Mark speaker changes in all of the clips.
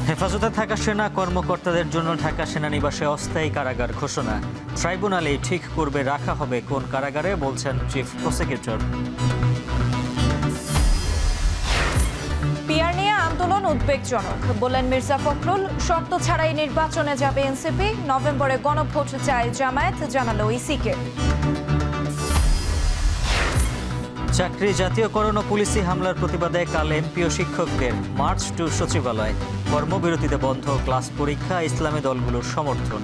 Speaker 1: হেফাজতে থাকা সেনা কর্মকর্তাদের জন্য ঢাকা সেনানিবাসে অস্থায়ী কারাগার ঘোষণা। ট্রাইব্যুনালে ঠিক করবে রাখা হবে কোন কারাগারে, বলছেন চিফ প্রসিকিউটর।
Speaker 2: পিআর নিয়ে আন্দোলন উদ্বেগজনক, বললেন মির্জা ফখরুল। শর্ত ছাড়াই নির্বাচনে যাবে এনসিপি। নভেম্বরে গণভোট চায় জামায়াত, জানালো ইসিকে।
Speaker 1: চাকরি জাতীয়করণ ও পুলিশি হামলার প্রতিবাদে কাল এমপি ও শিক্ষকদের মার্চ টু সচিবালয়। কর্মবিরতিতে বন্ধ ক্লাস পরীক্ষা, ইসলামী দলগুলোর সমর্থন।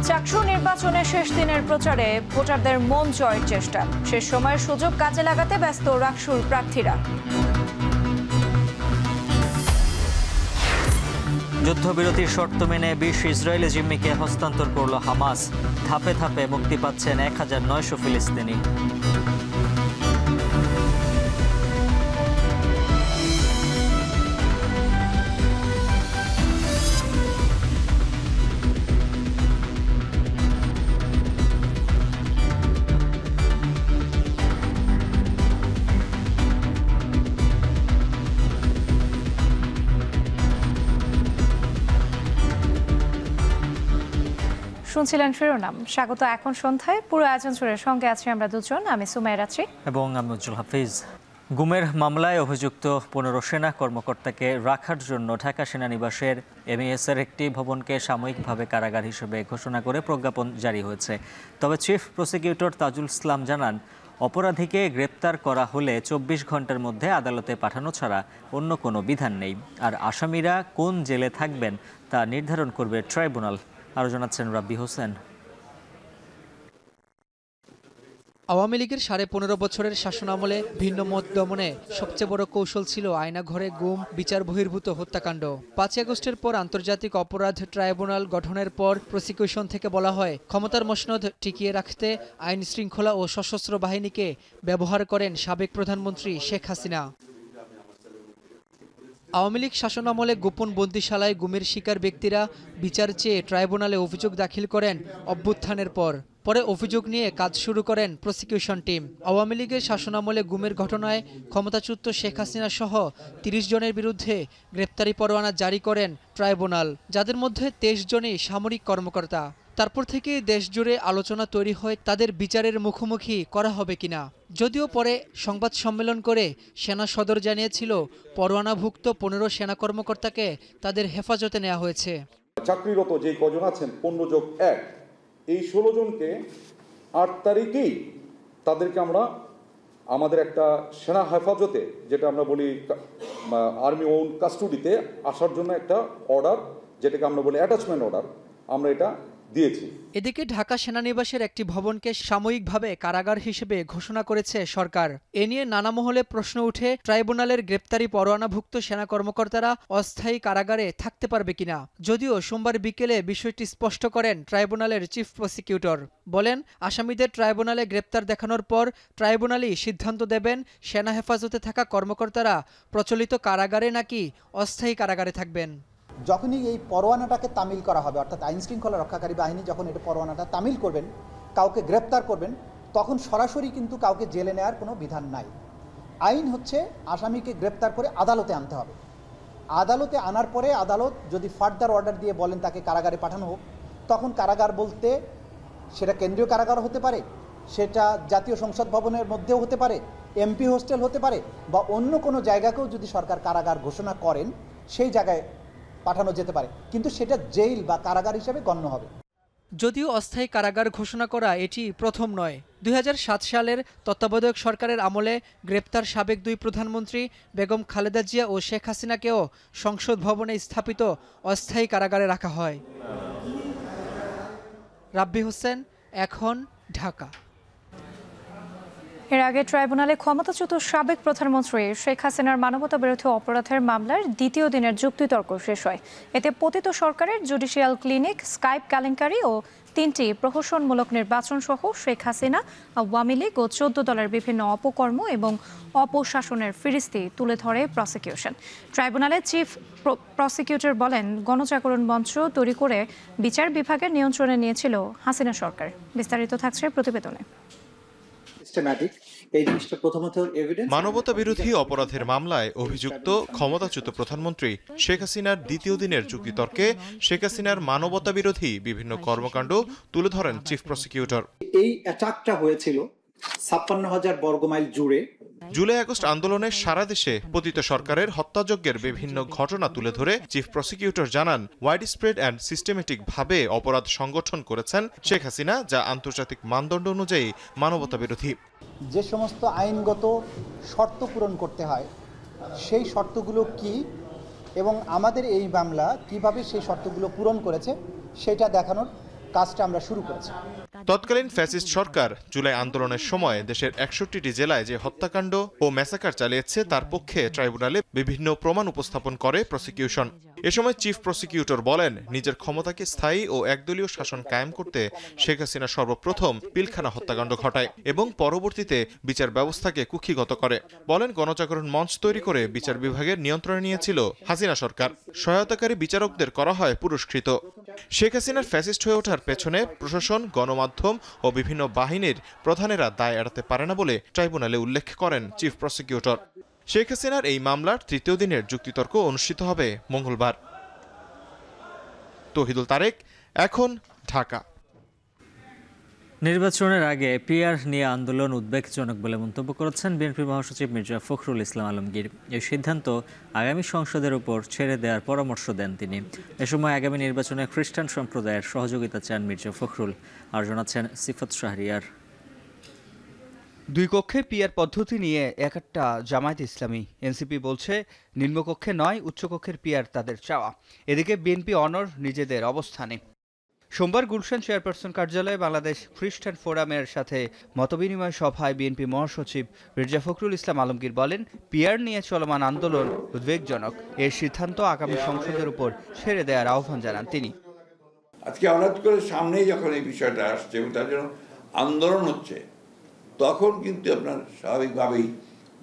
Speaker 2: চাকসু নির্বাচনের শেষ দিনের প্রচারে ভোটারদের মন জয়ের চেষ্টা। শেষ সময়ের সুযোগ কাজে লাগাতে ব্যস্ত রাকসুর প্রার্থীরা।
Speaker 1: যুদ্ধবিরতির শর্ত মেনে ২০ ইসরায়েলি জিম্মিকে হস্তান্তর করল হামাস। ধাপে ধাপে মুক্তি পাচ্ছেন ১৯০০ ফিলিস্তিনি।
Speaker 2: শুনছিলেন শিরোনাম। স্বাগত এখন সন্ধ্যায়। পুরো আয়োজন জুড়ে সঙ্গে আছি আমরা দুজন, আমি সুমাইরা আছি
Speaker 1: এবং আমি উজ্জ্বল হাফিজ। গুমের মামলায় অভিযুক্ত ১৫ সেনা কর্মকর্তাকে রাখার জন্য ঢাকা সেনানিবাসের এমএএসের একটি ভবনকে সাময়িকভাবে কারাগার হিসেবে ঘোষণা করে প্রজ্ঞাপন জারি হয়েছে। তবে চিফ প্রসিকিউটর তাজুল ইসলাম জানান, অপরাধীকে গ্রেপ্তার করা হলে ২৪ ঘন্টার মধ্যে আদালতে পাঠানো ছাড়া অন্য কোনো বিধান নেই। আর আসামিরা কোন জেলে থাকবেন তা নির্ধারণ করবে ট্রাইব্যুনাল। আরও জানাচ্ছেন রাব্বি হোসেন।
Speaker 3: আওয়ামী লীগের ১৫.৫ বছরের শাসনামলে ভিন্ন মত দমনে সবচেয়ে বড় কৌশল ছিল আয়নাঘরে গুম, বিচার বহির্ভূত হত্যাকাণ্ড। ৫ আগস্টের পর আন্তর্জাতিক অপরাধ ট্রাইব্যুনাল গঠনের পর প্রসিকিউশন থেকে বলা হয়, ক্ষমতার মসনদ টিকিয়ে রাখতে আইন শৃঙ্খলা ও সশস্ত্র বাহিনীকে ব্যবহার করেন সাবেক প্রধানমন্ত্রী শেখ হাসিনা। আওয়ামী লীগ শাসনামলে গোপন বন্দিশালায় গুমের শিকার ব্যক্তিরা বিচার চেয়ে ট্রাইব্যুনালে অভিযোগ দাখিল করেন অভ্যুত্থানের পর। পরে অভিযোগ নিয়ে কাজ শুরু করেন প্রসিকিউশন টিম। আওয়ামী লীগের শাসনামলে গুমের ঘটনায় ক্ষমতাচ্যুত শেখ হাসিনা সহ ৩০ জনের বিরুদ্ধে গ্রেপ্তারি পরোয়ানা জারি করেন ট্রাইব্যুনাল, যাদের মধ্যে ২৩ জনই সামরিক কর্মকর্তা। তারপর থেকে দেশজুড়ে আলোচনা তৈরি হয় তাদের বিচারের মুখোমুখি করা হবে কিনা। যদিও পরে সংবাদ সম্মেলন করে সেনা সদর জানিয়েছিল, পরোয়ানাভুক্ত ১৫ সেনা কর্মকর্তাকে তাদের হেফাজতে নেওয়া হয়েছে।
Speaker 4: চাকরিরত যে কজন আছেন ১৫+১, এই ১৬ জনকে ৮ তারিখেই তাদেরকে আমরা আমাদের একটা সেনা হেফাজতে, যেটা আমরা বলি আর্মি ওন কাস্টডিতে আসার জন্য একটা অর্ডার, যেটাকে আমরা বলি অ্যাটাচমেন্ট অর্ডার, আমরা এটা দিয়েছি।
Speaker 3: এদিকে ঢাকা সেনানিবাসের একটি ভবনকে সাময়িকভাবে কারাগার হিসেবে ঘোষণা করেছে সরকার। এ নিয়ে নানা মহলে প্রশ্ন উঠে, ট্রাইব্যুনালের গ্রেপ্তারি পরোয়ানাভুক্ত সেনা কর্মকর্তারা অস্থায়ী কারাগারে থাকতে পারবে কিনা। যদিও সোমবার বিকেলে বিষয়টি স্পষ্ট করেন ট্রাইব্যুনালের চিফ প্রসিকিউটর। বলেন, আসামিদের ট্রাইব্যুনালে গ্রেপ্তার দেখানোর পর ট্রাইব্যুনালই সিদ্ধান্ত দেবেন সেনা হেফাজতে থাকা কর্মকর্তারা প্রচলিত কারাগারে নাকি অস্থায়ী কারাগারে থাকবেন।
Speaker 5: যখনই এই পরোয়ানাটাকে তামিল করা হবে, অর্থাৎ আইন শৃঙ্খলা রক্ষাকারী বাহিনী যখন এটা পরোয়ানাটা তামিল করবেন, কাউকে গ্রেপ্তার করবেন, তখন সরাসরি কিন্তু কাউকে জেলে নেওয়ার কোনো বিধান নাই। আইন হচ্ছে আসামিকে গ্রেপ্তার করে আদালতে আনতে হবে। আদালতে আনার পরে আদালত যদি ফার্দার অর্ডার দিয়ে বলেন তাকে কারাগারে পাঠানো হোক, তখন কারাগার বলতে সেটা কেন্দ্রীয় কারাগার হতে পারে, সেটা জাতীয় সংসদ ভবনের মধ্যেও হতে পারে, এমপি হোস্টেল হতে পারে, বা অন্য কোনো জায়গাকেও যদি সরকার কারাগার ঘোষণা করেন সেই জায়গায় পাঠানো যেতে পারে, কিন্তু সেটা জেল বা কারাগার হিসেবে গণ্য হবে।
Speaker 3: যদিও অস্থায়ী কারাগার ঘোষণা করা এটি প্রথম নয়। ২০০৭ সালের তত্ত্বাবধায়ক সরকারের আমলে গ্রেপ্তার সাবেক ২ প্রধানমন্ত্রী বেগম খালেদা জিয়া ও শেখ হাসিনাকেও সংসদ ভবনে স্থাপিত অস্থায়ী কারাগারে রাখা হয়। রাব্বি হোসেন, এখন, ঢাকা।
Speaker 2: এর আগে ট্রাইব্যুনালে ক্ষমতাচ্যুত সাবেক প্রধানমন্ত্রী শেখ হাসিনার মানবতাবিরোধী অপরাধের মামলার দ্বিতীয় দিনের যুক্তিতর্ক শেষ হয়। এতে পতিত সরকারের জুডিশিয়াল ক্লিনিক, স্কাইপ কেলেঙ্কারি ও ৩টি প্রহসনমূলক নির্বাচন সহ শেখ হাসিনা, আওয়ামী লীগ ও ১৪ দলের বিভিন্ন অপকর্ম এবং অপশাসনের ফিরিস্তি তুলে ধরে প্রসিকিউশন। ট্রাইব্যুনালে চিফ প্রসিকিউটর বলেন, গণজাগরণ মঞ্চ তৈরি করে বিচার বিভাগের নিয়ন্ত্রণে নিয়েছিল হাসিনা সরকার। বিস্তারিত থাকছে প্রতিবেদনে।
Speaker 6: Systematic এই জিনিসটা প্রথমত এভিডেন্স।
Speaker 7: মানবতা বিরোধী অপরাধের মামলায় অভিযুক্ত ক্ষমতাচ্যুত প্রধানমন্ত্রী শেখ হাসিনার দ্বিতীয় দিনের যুক্তিতর্কে শেখ হাসিনার মানবতা বিরোধী বিভিন্ন কর্মকাণ্ড তুলে ধরেন চিফ প্রসিকিউটর।
Speaker 6: এই অ্যাটাকটা হয়েছিল ৫৬,০০০ বর্গমাইল জুড়ে।
Speaker 7: জুলাই আগস্ট আন্দোলনে সারা দেশে পতিত সরকারের হত্যাযজ্ঞের বিভিন্ন ঘটনা তুলে ধরে চিফ প্রসিকিউটর জানান, ওয়াইড স্প্রেড অ্যান্ড সিস্টেমেটিক ভাবে অপরাধ সংগঠন করেছেন শেখ হাসিনা, যা আন্তর্জাতিক মানদণ্ড অনুযায়ী মানবতা বিরোধী।
Speaker 5: যে সমস্ত আইনগত শর্ত পূরণ করতে হয় সেই শর্তগুলো কি এবং আমাদের এই মামলা কিভাবে সেই শর্তগুলো পূরণ করেছে সেটা দেখানোর কাজটা আমরা শুরু করেছি।
Speaker 7: তৎকালীন ফ্যাসিস্ট সরকার জুলাই আন্দোলনের সময় দেশের ৬১টি জেলায় যে হত্যাকাণ্ড ও ম্যাসাকার চালিয়েছে তার পক্ষে ট্রাইব্যুনালে বিভিন্ন প্রমাণ উপস্থাপন করে প্রসিকিউশন। এ সময় চিফ প্রসিকিউটর বলেন, নিজের ক্ষমতাকে স্থায়ী ও একদলীয় শাসন কায়েম করতে শেখ হাসিনা সর্বপ্রথম পিলখানা হত্যাকাণ্ড ঘটায় এবং পরবর্তীতে বিচার ব্যবস্থাকে কুক্ষিগত করে। বলেন, গণজাগরণ মঞ্চ তৈরি করে বিচার বিভাগের নিয়ন্ত্রণে নিয়েছিল হাসিনা সরকার। সহায়তাকারী বিচারকদের করা হয় পুরস্কৃত। শেখ হাসিনার ফ্যাসিস্ট হয়ে ওঠার পেছনে প্রশাসন, গণমাধ্যম ও বিভিন্ন বাহিনীর প্রধানেরা দায় এড়াতে পারে না বলে ট্রাইব্যুনালে উল্লেখ করেন চিফ প্রসিকিউটর। শেখ হাসিনার এই মামলার তৃতীয় দিনের যুক্তিতর্ক অনুষ্ঠিত হবে মঙ্গলবার। তৌহিদুল তারেক, এখন, ঢাকা।
Speaker 1: নির্বাচনের আগে পিআর নিয়ে আন্দোলন উদ্বেগজনক বলে মন্তব্য করেছেন বিএনপি মহাসচিব মির্জা ফখরুল ইসলাম আলমগীর। এই সিদ্ধান্ত আগামী সংসদের উপর ছেড়ে দেওয়ার পরামর্শ দেন তিনি। এ সময় আগামী নির্বাচনে খ্রিস্টান সম্প্রদায়ের সহযোগিতা চান মির্জা ফখরুল। আর জানাচ্ছেন সিফাত শাহরিয়ার।
Speaker 8: দুই কক্ষে পিআর পদ্ধতি নিয়ে একটা জামায়াত ইসলামী। এনসিপি বলছে নিম্নকক্ষে নয়, উচ্চকক্ষের পিআর তাদের চাওয়া। এদিকে বিএনপি অনড় নিজেদের অবস্থানে। সোমবার গুলশান চেয়ারপারসন কার্যালয়ে বাংলাদেশ খ্রিস্টান ফোরামের সাথে মতবিনিময় সভায় বিএনপি মহাসচিব মির্জা ফখরুল ইসলাম আলমগীর বলেন, পিআর নিয়ে চলমান আন্দোলন উদ্বেগজনক। এর সিদ্ধান্ত আগামী সংসদের উপর ছেড়ে দেওয়ার আহ্বান জানান তিনি।
Speaker 9: আজকে হঠাৎ করে সামনেই যখন এই বিষয়টা আসছে এবং তার জন্য আন্দোলন হচ্ছে, তখন কিন্তু আপনার স্বাভাবিকভাবেই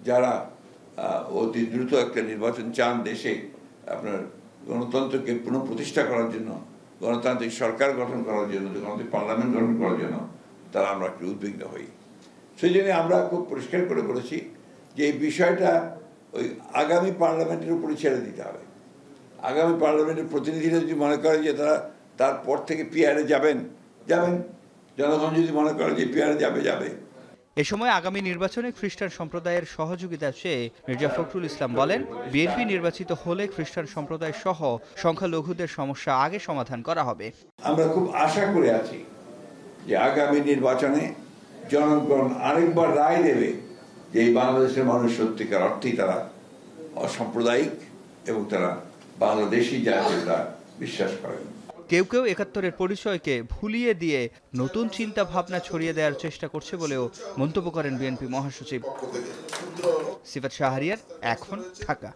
Speaker 9: যারা অতি দ্রুত একটা নির্বাচন চান দেশে, আপনার গণতন্ত্রকে পুনঃপ্রতিষ্ঠা করার জন্য, গণতান্ত্রিক সরকার গঠন করার জন্য, গণতান্ত্রিক পার্লামেন্ট গঠন করার জন্য তারা আমরা একটু উদ্বিগ্ন হই। সেই জন্য আমরা খুব পরিষ্কার করে বলেছি যে এই বিষয়টা ওই আগামী পার্লামেন্টের উপরে ছেড়ে দিতে হবে। আগামী পার্লামেন্টের প্রতিনিধিরা যদি মনে করে যে তারা তারপর থেকে পিআরে যাবেন, জনগণ যদি মনে করে যে পিআরে যাবে।
Speaker 8: এ সময় আগামী নির্বাচনে খ্রিস্টান সম্প্রদায়ের সহযোগিতা চেয়ে মির্জা ফখরুল ইসলাম বলেন, বিএনপি নির্বাচিত হলে খ্রিস্টান সম্প্রদায় সহ সংখ্যালঘুদের সমস্যা আগে সমাধান করা হবে। আমরা
Speaker 9: খুব আশা করে আছি যে আগামী নির্বাচনে জনগণ আরেকবার রায় দেবে যে এই বাংলাদেশের মানুষ সত্যিকার অর্থেই তারা অসাম্প্রদায়িক এবং তারা বাংলাদেশি জাতীয়তা বিশ্বাস করেন।
Speaker 8: কেউ কেউ ৭১-এর পরিচয়কে ভুলিয়ে দিয়ে নতুন চিন্তা ভাবনা ছড়িয়ে দেওয়ার চেষ্টা করছে বলেও মন্তব্য করেন বিএনপি মহাসচিব। সিফাত শাহরিয়ার, এখন, ঢাকা।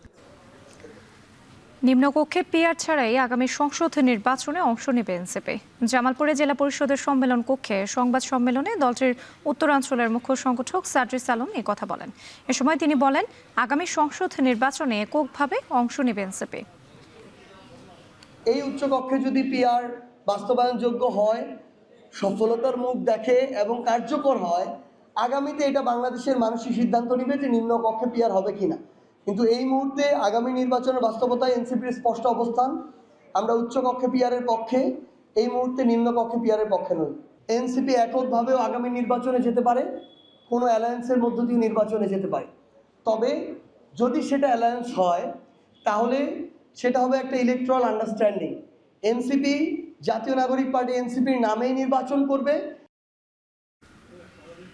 Speaker 2: নিম্নকক্ষে পিআর ছাড়াই আগামী সংসদ নির্বাচনে অংশ নেবে এনসিপি। জামালপুরে জেলা পরিষদের সম্মেলন কক্ষে সংবাদ সম্মেলনে দলটির উত্তরাঞ্চলের মুখ্য সংগঠক সাদ্রিস আলম এই কথা বলেন। এ সময় তিনি বলেন, আগামী সংসদ নির্বাচনে এককভাবে অংশ নেবে এনসিপি।
Speaker 10: এই উচ্চকক্ষে যদি পিআর বাস্তবায়নযোগ্য হয়, সফলতার মুখ দেখে এবং কার্যকর হয়, আগামীতে এটা বাংলাদেশের মানুষই সিদ্ধান্ত নেবে যে নিম্নকক্ষে পিআর হবে কিনা। কিন্তু এই মুহূর্তে আগামী নির্বাচনের বাস্তবতায় এনসিপির স্পষ্ট অবস্থান, আমরা উচ্চকক্ষে পিআরের পক্ষে, এই মুহূর্তে নিম্নকক্ষে পিআরের পক্ষে নই। এনসিপি এককভাবেও আগামী নির্বাচনে যেতে পারে, কোনো অ্যালায়েন্সের মধ্য দিয়ে নির্বাচনে যেতে পারে। তবে যদি সেটা অ্যালায়েন্স হয় তাহলে সেটা হবে একটা ইলেকট্রাল আন্ডারস্ট্যান্ডিং। এনসিপি, জাতীয় নাগরিক পার্টি এনসিপির নামেই নির্বাচন করবে।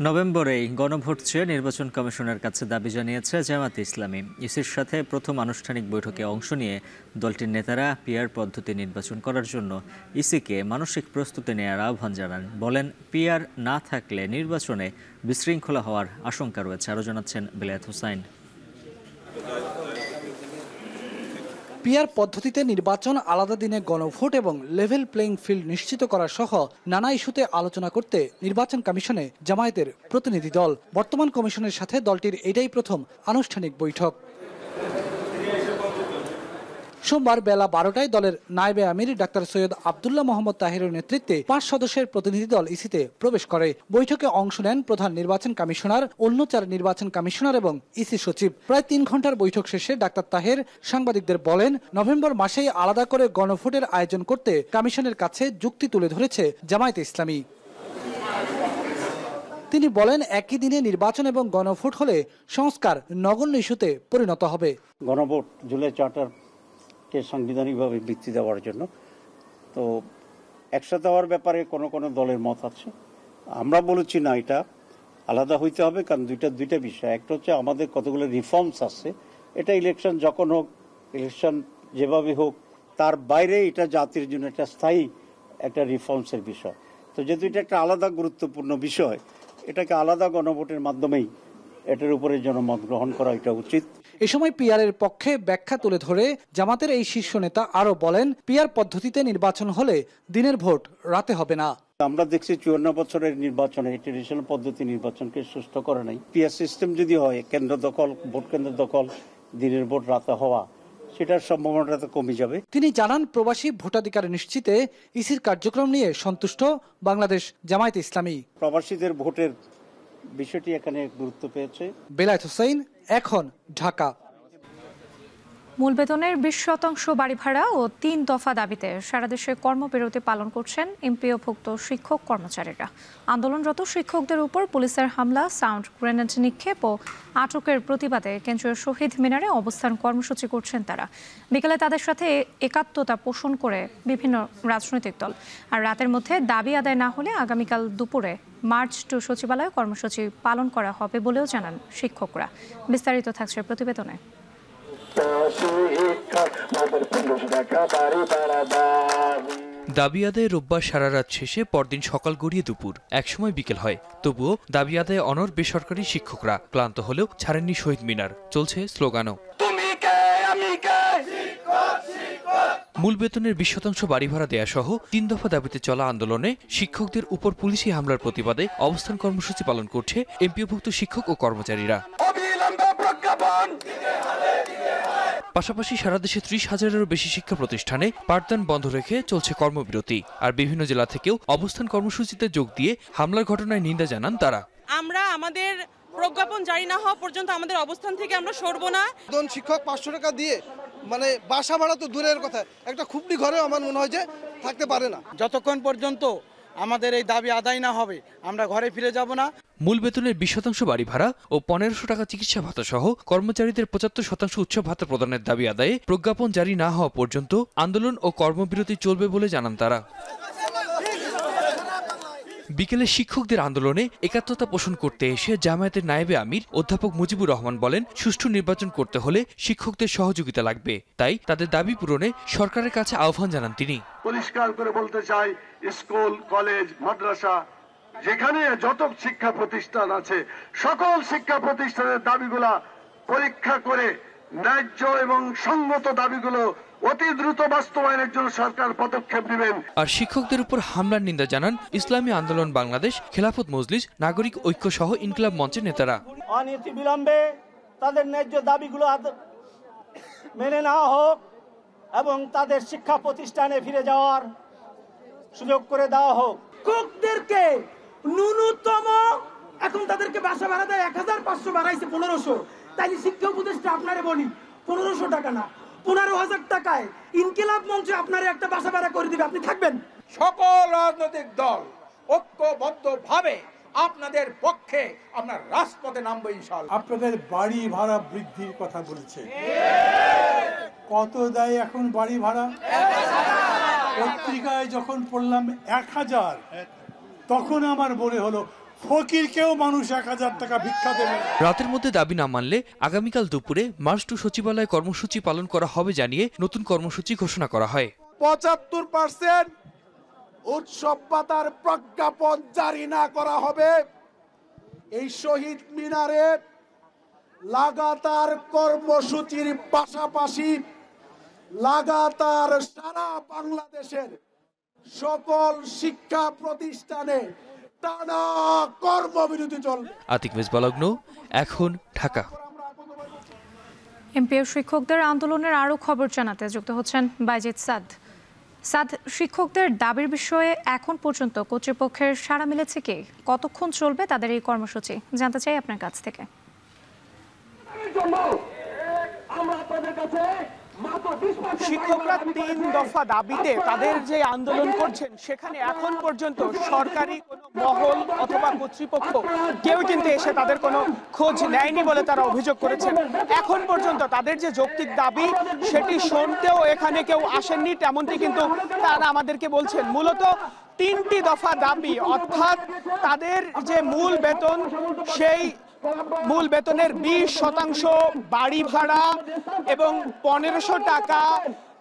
Speaker 1: নভেম্বরেই গণভোট চেয়ে নির্বাচন কমিশনের কাছে দাবি জানিয়েছে জামায়াত ইসলামী। ইসির সাথে প্রথম আনুষ্ঠানিক বৈঠকে অংশ নিয়ে দলটির নেতারা পিআর পদ্ধতি নির্বাচন করার জন্য ইসিকে মানসিক প্রস্তুতি নেওয়ার আহ্বান জানান। বলেন, পিআর না থাকলে নির্বাচনে বিশৃঙ্খলা হওয়ার আশঙ্কা রয়েছে। আরও জানাচ্ছেন বেলায়েত হোসাইন।
Speaker 11: পিআর পদ্ধতিতে নির্বাচন, আলাদা দিনে গণভোট এবং লেভেল প্লেইং ফিল্ড নিশ্চিত করা সহ নানা ইস্যুতে আলোচনা করতে নির্বাচন কমিশনে জামায়াতের প্রতিনিধি দল। বর্তমান কমিশনের সাথে দলটির এটাই প্রথম আনুষ্ঠানিক বৈঠক। সোমবার বেলা 12টায় দলের নায়েবে আমির ডাক্তার সৈয়দ আব্দুল্লাহ মোহাম্মদ তাহিরের নেতৃত্বে 5 সদস্যের প্রতিনিধি দল ইসিতে প্রবেশ করে। বৈঠকে অংশ নেন প্রধান নির্বাচন কমিশনার, অন্য 4 নির্বাচন কমিশনার এবং ইসি সচিব। প্রায় 3 ঘন্টার বৈঠক শেষে ডাক্তার তাহের সাংবাদিকদের বলেন, নভেম্বর মাসেই আলাদা করে গণভোটের আয়োজন করতে কমিশনের কাছে যুক্তি তুলে ধরেছে জামায়াতে ইসলামী। তিনি বলেন, একই দিনে নির্বাচন এবং গণভোট হলে সংস্কার নগণ্য ইস্যুতে পরিণত হবে।
Speaker 12: গণভোট জুলাই চার্টারকে সাংবিধানিকভাবে ভিত্তি দেওয়ার জন্য তো একসাথে হওয়ার ব্যাপারে কোনো দলের মত আছে। আমরা বলেছি না, এটা আলাদা হইতে হবে, কারণ দুইটা বিষয়। একটা হচ্ছে আমাদের কতগুলো রিফর্মস আছে, এটা ইলেকশন যখন হোক, ইলেকশন যেভাবে হোক, তার বাইরে এটা জাতির জন্য একটা স্থায়ী একটা রিফর্মসের বিষয়। তো যেহেতু এটা একটা আলাদা গুরুত্বপূর্ণ বিষয়, এটাকে আলাদা গণভোটের মাধ্যমেই এটার উপরে জনমত গ্রহণ করা এটা উচিত।
Speaker 11: এ সময় পিআরের পক্ষে ব্যাখ্যা তুলে ধরে জামাতের এই শীর্ষ নেতা আরো বলেন, পিআর পদ্ধতিতে নির্বাচন হলে দিনের ভোট রাতে হবে না।
Speaker 12: আমরা দেখছি 54 বছরের নির্বাচনে ট্রেডিশনাল পদ্ধতি নির্বাচনকে সুষ্ঠু করে নাই। পিআর সিস্টেম যদি হয়, কেন্দ্র দখল, ভোট কেন্দ্র দখল, দিনের ভোট রাতে হওয়া, সেটার সম্ভাবনাটা তো কমে যাবে। তিনি জানান, প্রবাসী ভোটাধিকার নিশ্চিতে ইসির কার্যক্রম নিয়ে সন্তুষ্ট বাংলাদেশ জামায়াতে ইসলামী। প্রবাসীদের ভোটের বিষয়টি এখানে গুরুত্ব পেয়েছে। বেলায়েত হোসেন, এখন, ঢাকা।
Speaker 2: মূল বেতনের 20% বাড়ি ভাড়া ও 3 দফা দাবিতে সারা দেশে কর্মবিরতি পালন করছেন এমপিওভুক্ত শিক্ষক কর্মচারীরা। আন্দোলনরত শিক্ষকদের উপর পুলিশের হামলা, সাউন্ড গ্রেনেড নিক্ষেপ ও আটকের প্রতিবাদে কেন্দ্রীয় শহীদ মিনারে অবস্থান কর্মসূচি করছেন তারা। বিকেলে তাদের সাথে একাত্মতা পোষণ করে বিভিন্ন রাজনৈতিক দল। আর রাতের মধ্যে দাবি আদায় না হলে আগামীকাল দুপুরে মার্চ টু সচিবালয়ে কর্মসূচি পালন করা হবে বলেও জানান শিক্ষকরা। বিস্তারিত থাকছে প্রতিবেদনে।
Speaker 13: দাবি আদায়ে রোববার সারা রাত শেষে পরদিন সকাল গড়িয়ে দুপুর, একসময় বিকেল হয়। তবুও দাবি আদায়ে অনড় বেসরকারি শিক্ষকরা। ক্লান্ত হলেও ছাড়েননি শহীদ মিনার, চলছে স্লোগানও। মূল বেতনের 20% বাড়ি ভাড়া দেয়া সহ 3 দফা দাবিতে চলা আন্দোলনে শিক্ষকদের উপর পুলিশি হামলার প্রতিবাদে অবস্থান কর্মসূচি পালন করছে এমপিওভুক্ত শিক্ষক ও কর্মচারীরা। পাশাপাশি সারা দেশে 30,000-এরও বেশি শিক্ষা প্রতিষ্ঠানে পাঠদান বন্ধ রেখে চলছে কর্মবিরতি। আর বিভিন্ন জেলা থেকেও অবস্থান কর্মসূচিতে যোগ দিয়ে হামলার ঘটনায় নিন্দা জানান তারা।
Speaker 14: আমরা আমাদের প্রজ্ঞাপন জারি না হওয়া পর্যন্ত আমাদের অবস্থান থেকে আমরা সরব না।
Speaker 15: শিক্ষক 500 টাকা দিয়ে বাসা ভাড়া তো দূরের কথা, একটা খুপড়ি ঘরেও আমার মনে হয় যে থাকতে পারে না। যতক্ষণ পর্যন্ত আমাদের এই দাবি আদায় না হবে আমরা ঘরে ফিরে যাব না।
Speaker 13: মূল বেতনের 20% বাড়ি ভাড়া ও 1500 টাকা চিকিৎসা ভাতা সহ কর্মচারীদের 75% উৎসব ভাতা প্রদানের দাবি আদায়ে প্রজ্ঞাপন জারি না হওয়া পর্যন্ত আন্দোলন ও কর্মবিরতি চলবে বলে জানান তারা। বিকেলে শিক্ষকদের আন্দোলনে একাত্মতা পোষণ করতে এসে জামায়াতের নায়েবে আমির অধ্যাপক মুজিবুর রহমান বলেন, সুষ্ঠু নির্বাচন করতে হলে শিক্ষকদের সহযোগিতা লাগবে। তাই তাদের দাবি পূরণে সরকারের কাছে আহ্বান জানান তিনি।
Speaker 16: পরিষ্কার করে বলতে চাই, স্কুল, কলেজ, মাদ্রাসা, যেখানে যত শিক্ষা প্রতিষ্ঠান আছে, সকল শিক্ষা প্রতিষ্ঠানের দাবিগুলা পরীক্ষা করে ন্যায্য এবং সঙ্গত দাবিগুলো অতি দ্রুত বাস্তবায়নের জন্য সরকার পদক্ষেপ নেবেন।
Speaker 13: আর শিক্ষকদের উপর হামলার নিন্দা জানান ইসলামী আন্দোলন বাংলাদেশ, খেলাফত মজলিস, নাগরিক ঐক্য সহ ইনকিলাব মঞ্চের নেতারা।
Speaker 17: অনতি বিলম্বে তাদের ন্যায্য দাবিগুলো মেনে নেওয়া হোক এবং তাদের শিক্ষা প্রতিষ্ঠানে ফিরে যাওয়ার সুযোগ করে দেওয়া হোক।
Speaker 18: শিক্ষকদেরকে ন্যূনতম এখন তাদেরকে বাসা ভাড়া দেয় 1500, বাড়াইছে 1500। তাই শিক্ষা উপদেষ্টা আপনারে বলি, 1500 টাকা না, 15,000 টাকায় ইনকিলাব মঞ্চে আপনারে একটা বাসা ভাড়া করে দিবে, আপনি থাকবেন।
Speaker 19: সকল রাজনৈতিক দল ঐক্যবদ্ধভাবে আপনাদের পক্ষে আমরা রাজপথে নামবো ইনশাআল্লাহ।
Speaker 20: আপনাদের বাড়ি ভাড়া বৃদ্ধির কথা বলছে, কত দেয় এখন বাড়ি ভাড়া? পত্রিকায় যখন পড়লাম 1000, তখন আমার মনে হলো ফকিরকেও মানুষ 1000 টাকা ভিক্ষা দেবে।
Speaker 13: রাতের মধ্যে দাবি না মানলে আগামীকাল দুপুরে মার্চ টু সচিবালয়ে কর্মসূচি পালন করা হবে জানিয়ে নতুন কর্মসূচি ঘোষণা করা হয়।
Speaker 15: 75% উৎসব ভাতার প্রজ্ঞাপন জারি না করা হবে। এই শহীদ মিনারে লাগাতার কর্মসূচির পাশাপাশি লাগাতার সারা বাংলাদেশের সকল শিক্ষা প্রতিষ্ঠানে টানা কর্মবিরতি চলবে।
Speaker 13: আতিক মেজবালগ্ন, এখন, ঢাকা।
Speaker 2: এমপিও শিক্ষকদের আন্দোলনের আরও খবর জানাতে যুক্ত হচ্ছেন বাইজিদ সাদ। সাদ, শিক্ষকদের দাবির বিষয়ে এখন পর্যন্ত কর্তৃপক্ষের সাড়া মিলেছে কি? কতক্ষণ চলবে তাদের এই কর্মসূচি জানতে চাই আপনার কাছ থেকে।
Speaker 21: শিক্ষকরা 3 দফা দাবিতে তাদের যে আন্দোলন করছেন সেখানে এখন পর্যন্ত সরকারি কোনো মহল অথবা কর্তৃপক্ষ কেউ কিন্তু এসে তাদের কোনো খোঁজ নেয়নি বলে তারা অভিযোগ করেছেন। এখন পর্যন্ত তাদের যে যৌক্তিক দাবি সেটি শুনতেও এখানে কেউ আসেননি, তেমনটি কিন্তু তারা আমাদেরকে বলছেন। মূলত 3টি দফা দাবি, অর্থাৎ তাদের যে মূল বেতন সেই মূল বেতনের 20% বাড়ি ভাড়া এবং 1500 টাকা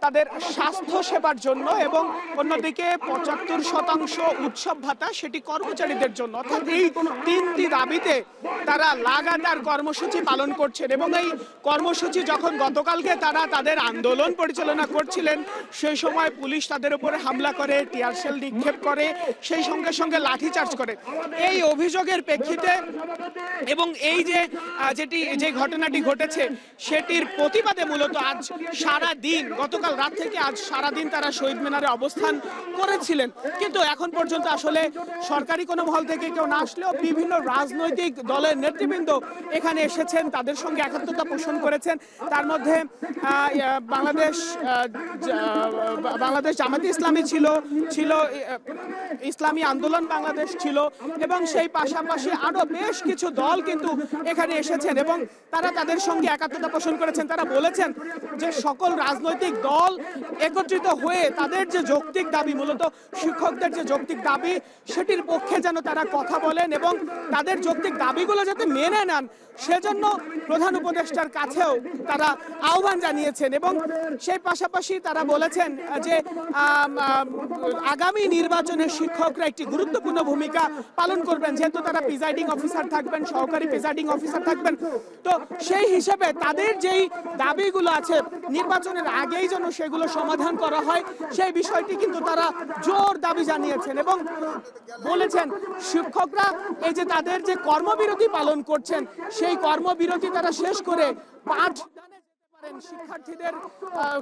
Speaker 21: তাদের স্বাস্থ্য সেবার জন্য এবং অন্যদিকে 75% উৎসব ভাতা সেটি কর্মচারীদের জন্য। অর্থাৎ এই 3টি দাবিতে তারা লাগাতার কর্মসূচি পালন করছেন এবং এই কর্মসূচি যখন গতকালকে তারা তাদের আন্দোলন পরিচালনা করছিলেন সেই সময় পুলিশ তাদের উপরে হামলা করে, টিয়ার শেল নিক্ষেপ করে, সেই সঙ্গে সঙ্গে লাঠিচার্জ করে। এই অভিযোগের প্রেক্ষিতে এবং এই যে ঘটনাটি ঘটেছে সেটির প্রতিবাদে মূলত আজ সারা দিন, গতকাল রাত থেকে আজ সারাদিন তারা শহীদ মিনারে অবস্থান করেছিলেন। কিন্তু এখন পর্যন্ত আসলে সরকারি কোনো মহল থেকে কেউ না আসলেও বিভিন্ন রাজনৈতিক দলের নেতৃবৃন্দ এখানে এসেছেন, তাদের সঙ্গে একাত্মতা পোষণ করেছেন। তার মধ্যে বাংলাদেশ জামায়াতে ইসলামী ছিল, ইসলামী আন্দোলন বাংলাদেশ ছিল এবং সেই পাশাপাশি আরো বেশ কিছু দল কিন্তু এখানে এসেছেন এবং তারা তাদের সঙ্গে একাত্মতা পোষণ করেছেন। তারা বলেছেন যে সকল রাজনৈতিক দল একত্রিত হয়ে তাদের যে যৌক্তিক দাবি, মূলত শিক্ষকদের যে যৌক্তিক দাবি সেটির পক্ষে যেন তারা কথা বলেন এবং তাদের যৌক্তিক দাবিগুলো যাতে মেনে নেন সেজন্য প্রধান উপদেষ্টার কাছেও তারা আহ্বান জানিয়েছেন এবং সেই পাশাপাশি তারা বলেছেন যে আগামী নির্বাচনে শিক্ষকরা একটি গুরুত্বপূর্ণ ভূমিকা পালন করবেন, যেহেতু তারা প্রিজাইডিং অফিসার থাকবেন, সহকারী প্রিজাইডিং অফিসার থাকবেন। তো সেই হিসেবে তাদের যেই দাবিগুলো আছে নির্বাচনের আগেই যেন সেগুলো সমাধান করা হয় সেই বিষয়টি কিন্তু তারা জোর দাবি জানিয়েছেন এবং বলেছেন শিক্ষকরা এই যে তাদের যে কর্মবিরতি পালন করছেন সেই কর্মবিরতি তারা শেষ করে পাঠদানে যেতে পারেন, শিক্ষার্থীদের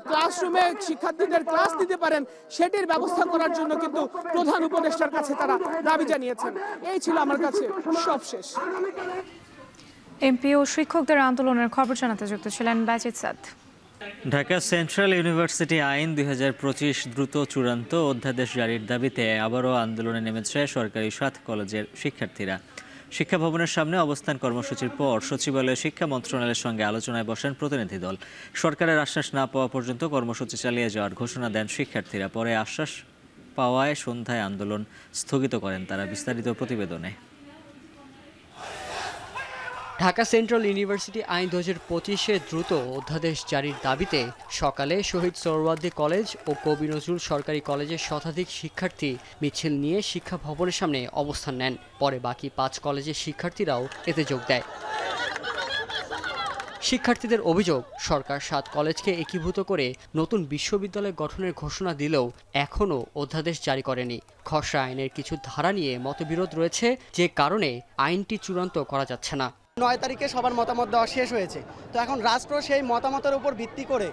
Speaker 21: ক্লাসরুমে শিক্ষার্থীদের ক্লাস দিতে পারেন, সেটির ব্যবস্থা করার জন্য কিন্তু প্রধান উপদেষ্টার কাছে তারা দাবি জানিয়েছেন। এই ছিল আমার কাছে সবশেষ।
Speaker 2: এমপি ও শিক্ষকদের আন্দোলনের খবর জানাতে যুক্ত ছিলেন বাইজিদ সাদ।
Speaker 1: ঢাকা সেন্ট্রাল ইউনিভার্সিটি আইন 2025 দ্রুত চূড়ান্ত অধ্যাদেশ জারির দাবিতে আবারও আন্দোলনে নেমেছে সরকারি 7 কলেজের শিক্ষার্থীরা। শিক্ষা ভবনের সামনে অবস্থান কর্মসূচির পর সচিবালয়ে শিক্ষা মন্ত্রণালয়ের সঙ্গে আলোচনায় বসেন প্রতিনিধি দল। সরকারের আশ্বাস না পাওয়া পর্যন্ত কর্মসূচি চালিয়ে যাওয়ার ঘোষণা দেন শিক্ষার্থীরা। পরে আশ্বাস পাওয়ায় সন্ধ্যায় আন্দোলন স্থগিত করেন তারা। বিস্তারিত প্রতিবেদনে।
Speaker 22: ঢাকা সেন্ট্রাল ইউনিভার্সিটি আইন 2025 দ্রুত অধ্যাদেশ জারির দাবিতে সকালে শহীদ সোহরাওয়ার্দী কলেজ ও কবি নজরুল সরকারি কলেজের শতাধিক শিক্ষার্থী মিছিল নিয়ে শিক্ষা ভবনের সামনে অবস্থান নেন। পরে বাকি 5 কলেজের শিক্ষার্থীরাও এতে যোগ দেয়। শিক্ষার্থীদের অভিযোগ, সরকার 7 কলেজকে একীভূত করে নতুন বিশ্ববিদ্যালয় গঠনের ঘোষণা দিলেও এখনও অধ্যাদেশ জারি করেনি। খসড়া আইনের কিছু ধারা নিয়ে মতবিরোধ রয়েছে, যে কারণে আইনটি চূড়ান্ত করা যাচ্ছে না।
Speaker 23: 9 তারিখে সবার মতামত দেওয়া শেষ হয়েছে, তো এখন রাষ্ট্র সেই মতামতের উপর ভিত্তি করে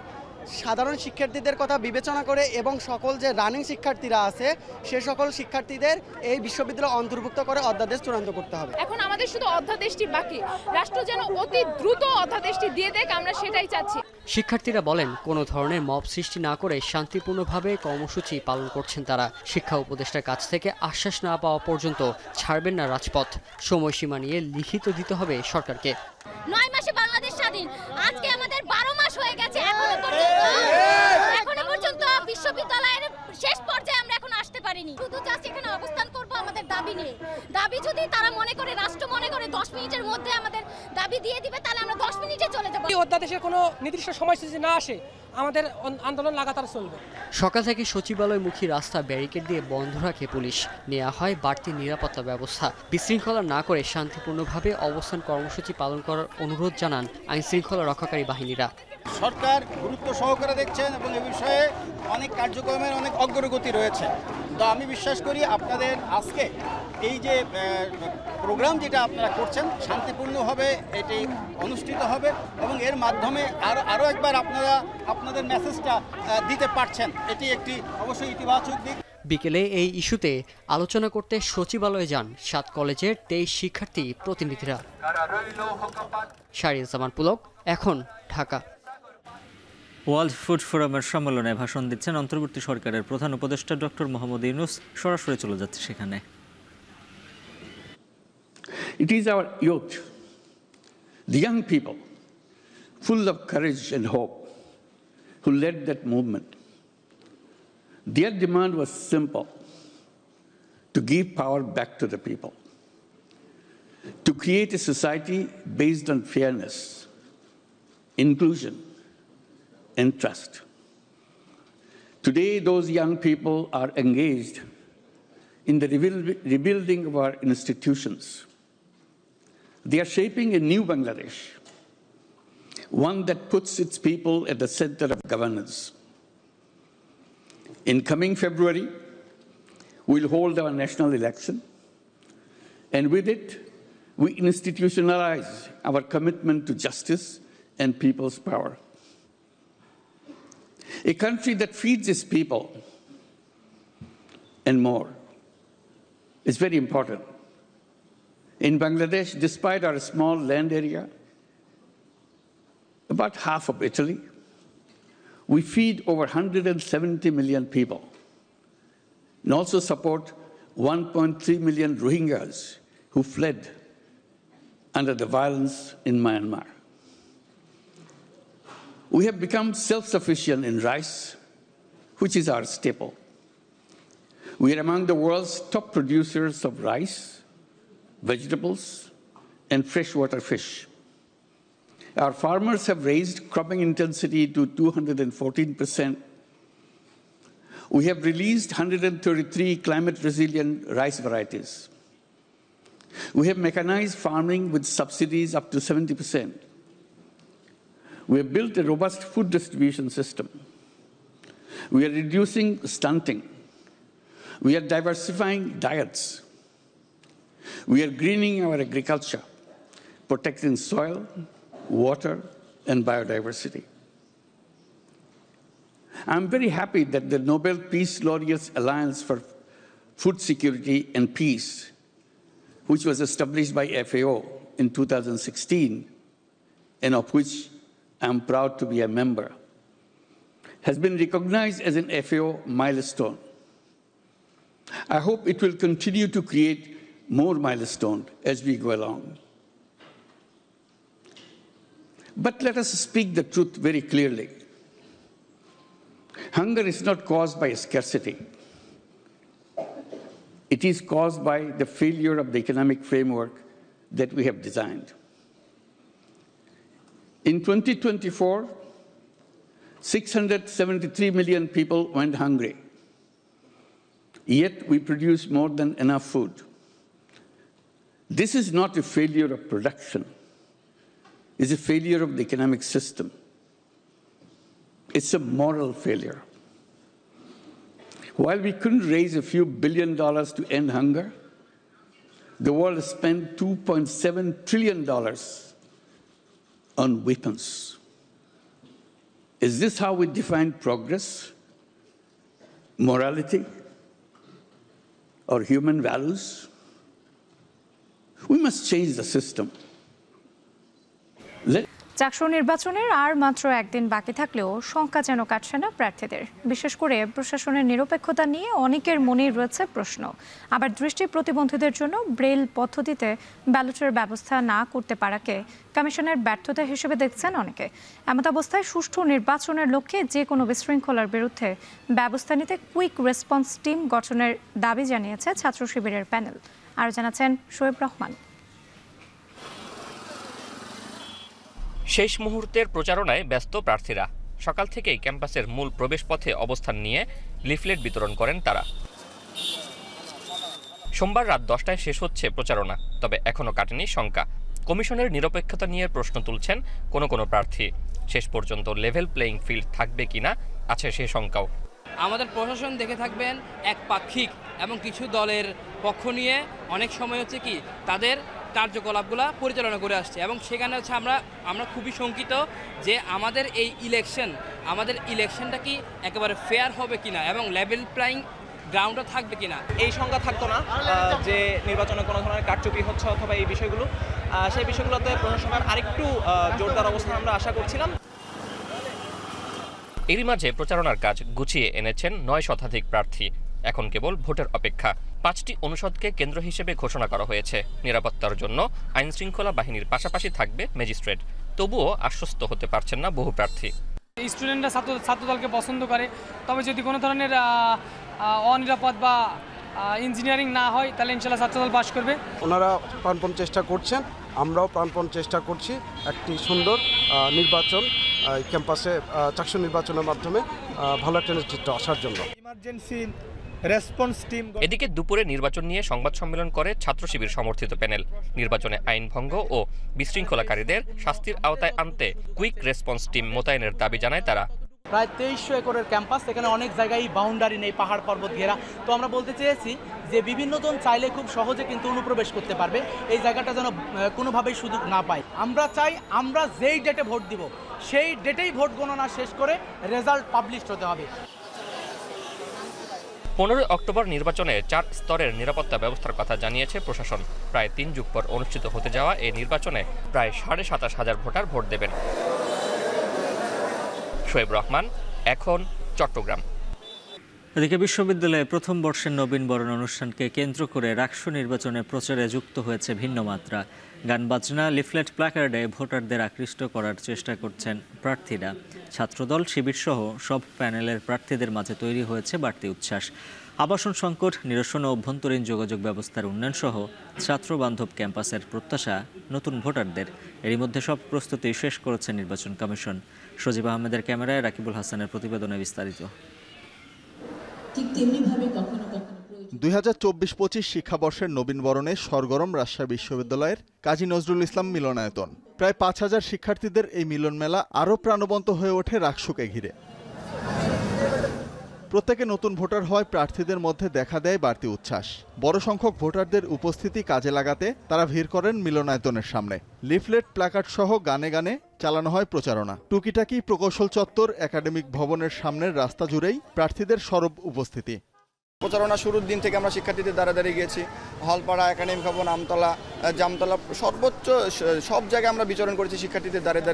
Speaker 23: সাধারণ শিক্ষার্থীদের কথা বিবেচনা করে এবং সকল যে রানিং শিক্ষার্থীরা আছে সে সকল শিক্ষার্থীদের এই বিশ্ববিদ্যালয়ে অন্তর্ভুক্ত করে অধ্যাদেশ চূড়ান্ত করতে হবে।
Speaker 24: এখন আমাদের শুধু অধ্যাদেশটি বাকি, রাষ্ট্র যেন অতি দ্রুত অধ্যাদেশটি দিয়ে দেয়, আমরা সেটাই চাচ্ছি।
Speaker 22: শিক্ষার্থীরা বলেন, কোনো ধরনের মব সৃষ্টি না করে শান্তিপূর্ণভাবে কর্মসূচি পালন করছেন তারা। শিক্ষা উপদেষ্টার কাছ থেকে আশ্বাস না পাওয়া পর্যন্ত ছাড়বেন না রাজপথ। সময়সীমা নিয়ে লিখিত দিতে হবে সরকারকে।
Speaker 25: 9 মাসে বাংলাদেশ স্বাধীন, আজকে আমাদের 12 মাস হয়ে গেছে, এখনো পর্যন্ত বিশ্ববিদ্যালয়ের শেষ পর্যায়ে আমরা এখন আসতে পারিনি। শুধু জাস্ট এখানে অবস্থান করব আমাদের দাবি নিয়ে। দাবি যদি তারা মনে করে, রাষ্ট্র মনে করে 10 মিনিটের মধ্যে আমাদের দাবি দিয়ে দিবে, তাহলে আমরা 10 মিনিটে চলে যাব।
Speaker 26: এই অধ্যাদেশের কোনো নির্দিষ্ট সময়সূচি না আসে আমাদের আন্দোলন লাগাতার চলবে।
Speaker 22: সকাল থেকে সচিবালয়মুখী রাস্তা ব্যারিকেড দিয়ে বন্ধ রাখে পুলিশ। নেওয়া হয় বাড়তি নিরাপত্তা ব্যবস্থা। বিশৃঙ্খলা না করে শান্তিপূর্ণভাবে অবস্থান কর্মসূচি পালন করার অনুরোধ জানান আইনশৃঙ্খলা রক্ষাকারী বাহিনীরা।
Speaker 3: সরকার গুরুত্ব সহকারে দেখছেন এবং এ বিষয়ে অনেক কার্যক্রমের অনেক অগ্রগতি রয়েছে। তো আমি বিশ্বাস করি আপনাদের আজকে এই যে প্রোগ্রাম যেটা আপনারা করছেন শান্তিপূর্ণভাবে এটি অনুষ্ঠিত হবে এবং এর মাধ্যমে আরও একবার আপনারা আপনাদের মেসেজটা দিতে পারছেন, এটি একটি অবশ্যই ইতিবাচক দিক।
Speaker 22: বিকেলে এই ইস্যুতে আলোচনা করতে সচিবালয়ে যান 7 কলেজের 23 শিক্ষার্থী প্রতিনিধিরা। শাহরিয়ার পুলক, এখন ঢাকা।
Speaker 1: ওয়ার্ল্ড ফুড ফোরামের সম্মেলনে ভাষণ দিচ্ছেন অন্তর্বর্তী সরকারের প্রধান উপদেষ্টা ডক্টর মোহাম্মদ ইউনূস। সরাসরি চলে যাচ্ছে সেখানে।
Speaker 4: It is our youth, the young people, full of courage and hope, who led that movement. Their demand was simple: to give power back to the people, to create a society based on fairness, inclusion, and trust. Today, those young people are engaged in the rebuilding of our institutions. They are shaping a new Bangladesh, one that puts its people at the center of governance. In coming February, we'll hold our national election, and with it, we institutionalize our commitment to justice and people's power. A country that feeds its people and more is very important. In Bangladesh, despite our small land area, about half of Italy, we feed over 170 million people and also support 1.3 million Rohingyas who fled under the violence in Myanmar. We have become self-sufficient in rice, which is our staple. We are among the world's top producers of rice, vegetables, and freshwater fish. Our farmers have raised cropping intensity to 214%. We have released 133 climate-resilient rice varieties. We have mechanized farming with subsidies up to 70%. We have built a robust food distribution system. We are reducing stunting. We are diversifying diets. We are greening our agriculture, protecting soil, water, and biodiversity. I'm very happy that the Nobel Peace Laureates Alliance for Food Security and Peace, which was established by FAO in 2016, and of which I'm proud to be a member, has been recognized as an FAO milestone. I hope it will continue to create more milestones as we go along. But let us speak the truth very clearly. Hunger is not caused by scarcity. It is caused by the failure of the economic framework that we have designed. In 2024, 673 million people went hungry. Yet we produce more than enough food. This is not a failure of production. It's a failure of the economic system. It's a moral failure. While we couldn't raise a few $1 billion to end hunger, the world spent $2.7 trillion on weapons. Is this how we define progress, morality, or human values? We must change the system.
Speaker 2: Chaksu নির্বাচনের আর মাত্র একদিন বাকি থাকলেও শঙ্কা যেন কাটছে না প্রার্থীদের। বিশেষ করে প্রশাসনের নিরপেক্ষতা নিয়ে অনেকের মনেই রয়েছে প্রশ্ন। আবার দৃষ্টি প্রতিবন্ধীদের জন্য ব্রেইল পদ্ধতিতে ব্যালটের ব্যবস্থা না করতে পারাকে কমিশনের ব্যর্থতা হিসেবে দেখছেন অনেকে। এমতাবস্থায় সুষ্ঠু নির্বাচনের লক্ষ্যে যে কোনো বিশৃঙ্খলার বিরুদ্ধে ব্যবস্থা নিতে কুইক রেসপন্স টিম গঠনের দাবি জানিয়েছে ছাত্র শিবিরের প্যানেল। আর জানাচ্ছেন শোয়েব রহমান।
Speaker 5: শেষ মুহূর্তের প্রচারণায় ব্যস্ত প্রার্থীরা সকাল থেকেই ক্যাম্পাসের মূল প্রবেশপথে অবস্থান নিয়ে লিফলেট বিতরণ করেন তারা। সোমবার রাত 10টায় শেষ হচ্ছে প্রচারণা, তবে এখনো কাটেনি শঙ্কা। কমিশনের নিরপেক্ষতা নিয়ে প্রশ্ন তুলছেন কোনো প্রার্থী। শেষ পর্যন্ত লেভেল প্লেইং ফিল্ড থাকবে কিনা আছে সে শঙ্কাও।
Speaker 6: আমাদের প্রশাসন দেখে থাকবেন একপাক্ষিক এবং কিছু দলের পক্ষ নিয়ে অনেক সময় হচ্ছে কি তাদের কার্যকলাপগুলো পরিচালনা করে আসছে, এবং সেখানে হচ্ছে আমরা খুবই শঙ্কিত যে আমাদের ইলেকশনটা কি একেবারে ফেয়ার হবে কিনা এবং লেভেল প্লেইং গ্রাউন্ডটা থাকবে কিনা।
Speaker 21: এই সংখ্যা থাকতো না যে নির্বাচনে কোনো ধরনের কারচুপি হচ্ছে অথবা এই বিষয়গুলো, সেই বিষয়গুলোতে প্রশাসনের আরেকটু জোরদার অবস্থান আমরা আশা করছিলাম।
Speaker 5: এরই মাঝে প্রচারণার কাজ গুছিয়ে এনেছেন 9 শতাধিক প্রার্থী। এখন কেবল ভোটের অপেক্ষা। 5টি অনুষদকে কেন্দ্র হিসেবে ঘোষণা করা হয়েছে। নিরাপত্তার জন্য আইন শৃঙ্খলা বাহিনীর পাশাপাশি থাকবে ম্যাজিস্ট্রেট। তবুও আশ্বস্ত হতে পারছেন না বহু প্রার্থী।
Speaker 26: স্টুডেন্টরা ছাত্রদলকে পছন্দ করে, তবে যদি কোনো ধরনের অনিরাপদ বা ইঞ্জিনিয়ারিং না হয় তাহলে ইনশাল্লাহ ছাত্রদল পাশ করবে।
Speaker 7: ওনারা প্রাণপণ চেষ্টা করছেন, আমরাও প্রাণপণ চেষ্টা করছি একটি সুন্দর নির্বাচন ক্যাম্পাসে চাকসু নির্বাচনের মাধ্যমে ভালো একটা নেতৃত্ব আসার জন্য।
Speaker 21: Emergency response team.
Speaker 5: এদিকে দুপুরে নির্বাচন নিয়ে সংবাদ সম্মেলন করে ছাত্র শিবির সমর্থিত প্যানেল। নির্বাচনে আইন ভঙ্গ ও বিশৃঙ্খলাকারীদের শাস্তির আওতায় আনতে কুইক রেসপন্স টিম মোতায়েনের দাবি জানায় তারা।
Speaker 21: প্রায় 2300 একরের ক্যাম্পাস, এখানে অনেক জায়গায় বাউন্ডারি নেই, পাহাড় পর্বত ঘেরা। তো আমরা বলতে চেয়েছি যে বিভিন্ন জন চাইলে খুব সহজে কিন্তু অনুপ্রবেশ করতে পারবে, এই জায়গাটা যেন কোনোভাবেই সুযোগ না পায়। আমরা চাই আমরা যেই ডেটে ভোট দিব সেই ডেটেই ভোট গণনা শেষ করে রেজাল্ট পাবলিশ হতে হবে।
Speaker 5: 15 অক্টোবর নির্বাচনে 4 স্তরের নিরাপত্তা ব্যবস্থার কথা জানিয়েছে প্রশাসন। প্রায় 3 যুগ পর অনুষ্ঠিত হতে যাওয়া এই নির্বাচনে প্রায় 27,500 ভোটার ভোট দেবেন। শোয়েব রহমান, এখন চট্টগ্রাম।
Speaker 1: এদিকে বিশ্ববিদ্যালয়ে প্রথম বর্ষের নবীন বরণ অনুষ্ঠানকে কেন্দ্র করে রাকসু নির্বাচনে প্রচারে যুক্ত হয়েছে ভিন্ন মাত্রা। গান বাজনা, লিফলেট, প্ল্যাকার্ডে ভোটারদের আকৃষ্ট করার চেষ্টা করছেন প্রার্থীরা। ছাত্রদল, শিবির সহ সব প্যানেলের প্রার্থীদের মাঝে তৈরি হয়েছে বাড়তি উচ্ছ্বাস। আবাসন সংকট নিরসন ও অভ্যন্তরীণ যোগাযোগ ব্যবস্থার উন্নয়ন সহ ছাত্রবান্ধব ক্যাম্পাসের প্রত্যাশা নতুন ভোটারদের। এরই মধ্যে সব প্রস্তুতি শেষ করেছে নির্বাচন কমিশন। সজীব আহমেদের ক্যামেরায় রাকিবুল হাসানের প্রতিবেদনে বিস্তারিত।
Speaker 8: 2024-25 শিক্ষাবর্ষের নবীনবরণে সরগরম রাজশাহী বিশ্ববিদ্যালয়ের কাজী নজরুল ইসলাম মিলনায়তন। প্রায় 5000 শিক্ষার্থীদের এই মিলন মেলা আরও প্রাণবন্ত হয়ে ওঠে রাকসুকে ঘিরে। প্রত্যেকে নতুন ভোটার হওয়ায় প্রার্থীদের মধ্যে দেখা দেয় বাড়তি উচ্ছ্বাস। বড় সংখ্যক ভোটারদের উপস্থিতি কাজে লাগাতে তারা ভিড় করেন মিলনায়তনের সামনে। লিফলেট, প্ল্যাকার্ড সহ গানে গানে চালানো হয় প্রচারণা। টুকিটাকি প্রকৌশল চত্বর, একাডেমিক ভবনের সামনের রাস্তা জুড়েই প্রার্থীদের সরব উপস্থিতি।
Speaker 9: প্রচারণা শুরুর দিন থেকে আমরা শিক্ষার্থীদের দাঁড়িয়ে গিয়েছি। হলপাড়া, একাডেমিক ভবন, আমতলা, জামতলা, সর্বোচ্চ সব জায়গায় আমরা বিচরণ করেছি। শিক্ষার্থীদের দাঁড়িয়ে